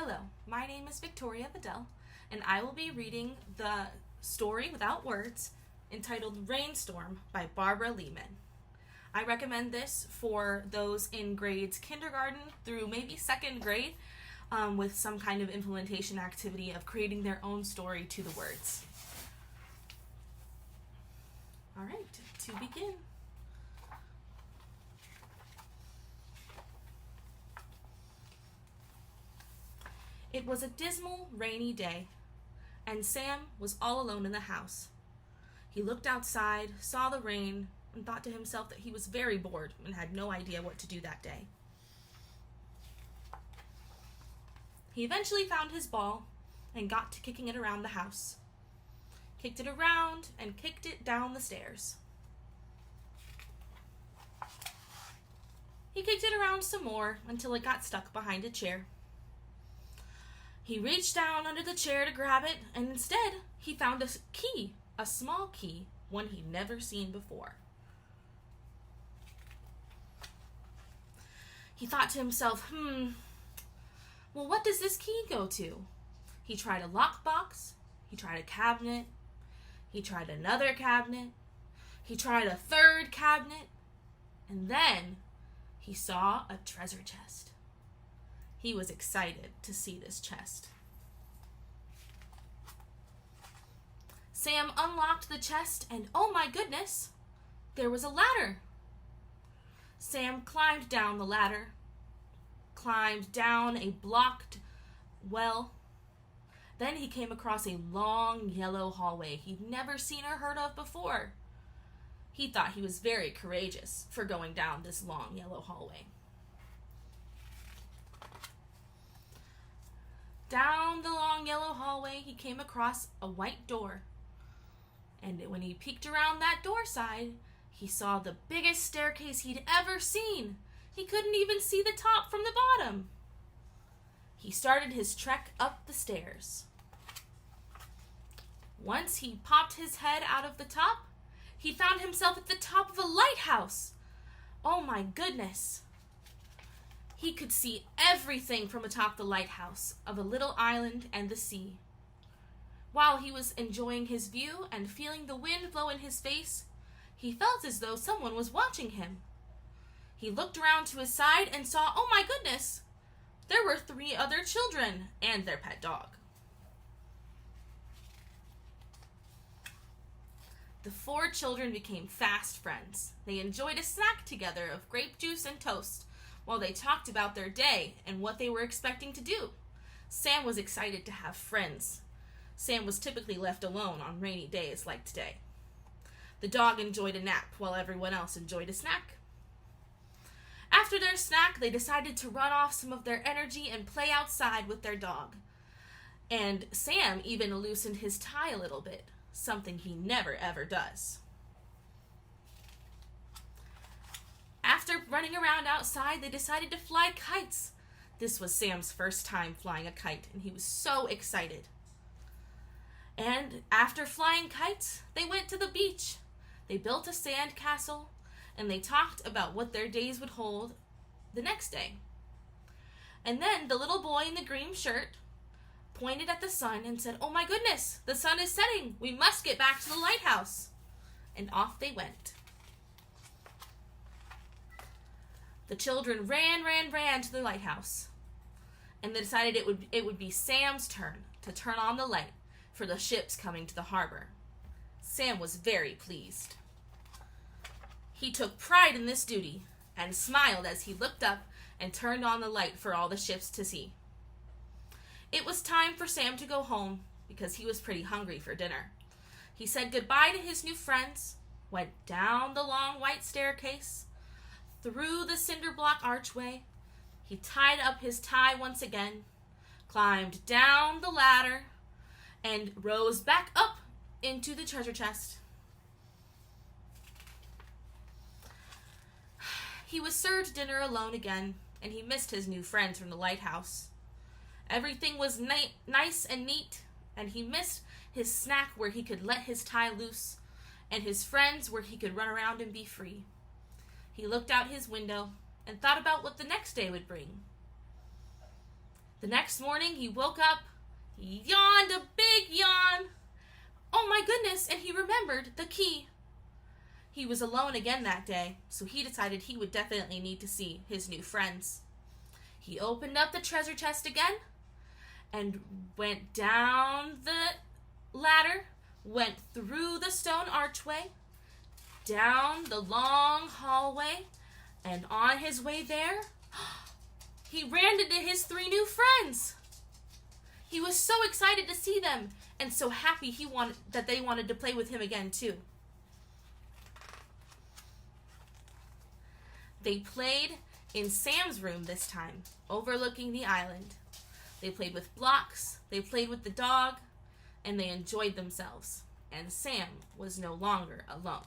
Hello, my name is Victoria Vadell, and I will be reading the story without words entitled Rainstorm by Barbara Lehman. I recommend this for those in grades kindergarten through maybe second grade with some kind of implementation activity of creating their own story to the words. All right, to begin. It was a dismal, rainy day, and Sam was all alone in the house. He looked outside, saw the rain, and thought to himself that he was very bored and had no idea what to do that day. He eventually found his ball and got to kicking it around the house. Kicked it around and kicked it down the stairs. He kicked it around some more until it got stuck behind a chair. He reached down under the chair to grab it, and instead he found a key, a small key, one he'd never seen before. He thought to himself, well, what does this key go to? He tried a lockbox, he tried a cabinet, he tried another cabinet, he tried a third cabinet, and then he saw a treasure chest. He was excited to see this chest. Sam unlocked the chest, and oh my goodness, there was a ladder. Sam climbed down the ladder, climbed down a blocked well. Then he came across a long yellow hallway he'd never seen or heard of before. He thought he was very courageous for going down this long yellow hallway. Down the long yellow hallway, he came across a white door. And when he peeked around that door side, he saw the biggest staircase he'd ever seen. He couldn't even see the top from the bottom. He started his trek up the stairs. Once he popped his head out of the top, he found himself at the top of a lighthouse. Oh my goodness. He could see everything from atop the lighthouse of a little island and the sea. While he was enjoying his view and feeling the wind blow in his face, he felt as though someone was watching him. He looked around to his side and saw, oh my goodness, there were 3 other children and their pet dog. The 4 children became fast friends. They enjoyed a snack together of grape juice and toast, while they talked about their day and what they were expecting to do. Sam was excited to have friends. Sam was typically left alone on rainy days like today. The dog enjoyed a nap while everyone else enjoyed a snack. After their snack, they decided to run off some of their energy and play outside with their dog. And Sam even loosened his tie a little bit, something he never ever does. After running around outside, they decided to fly kites. This was Sam's first time flying a kite, and he was so excited. And after flying kites, they went to the beach. They built a sand castle, and they talked about what their days would hold the next day. And then the little boy in the green shirt pointed at the sun and said, oh my goodness, the sun is setting. We must get back to the lighthouse. And off they went. The children ran to the lighthouse, and they decided it would be Sam's turn to turn on the light for the ships coming to the harbor. Sam was very pleased. He took pride in this duty and smiled as he looked up and turned on the light for all the ships to see. It was time for Sam to go home because he was pretty hungry for dinner. He said goodbye to his new friends, went down the long white staircase, through the cinder block archway. He tied up his tie once again, climbed down the ladder, and rose back up into the treasure chest. He was served dinner alone again, and he missed his new friends from the lighthouse. Everything was nice and neat, and he missed his snack where he could let his tie loose, and his friends where he could run around and be free. He looked out his window and thought about what the next day would bring. The next morning he woke up, he yawned a big yawn. Oh my goodness, and he remembered the key. He was alone again that day, so he decided he would definitely need to see his new friends. He opened up the treasure chest again and went down the ladder, went through the stone archway, down the long hallway, and on his way there, he ran into his 3 new friends. He was so excited to see them and so happy that they wanted to play with him again too. They played in Sam's room this time, overlooking the island. They played with blocks, they played with the dog, and they enjoyed themselves. And Sam was no longer alone.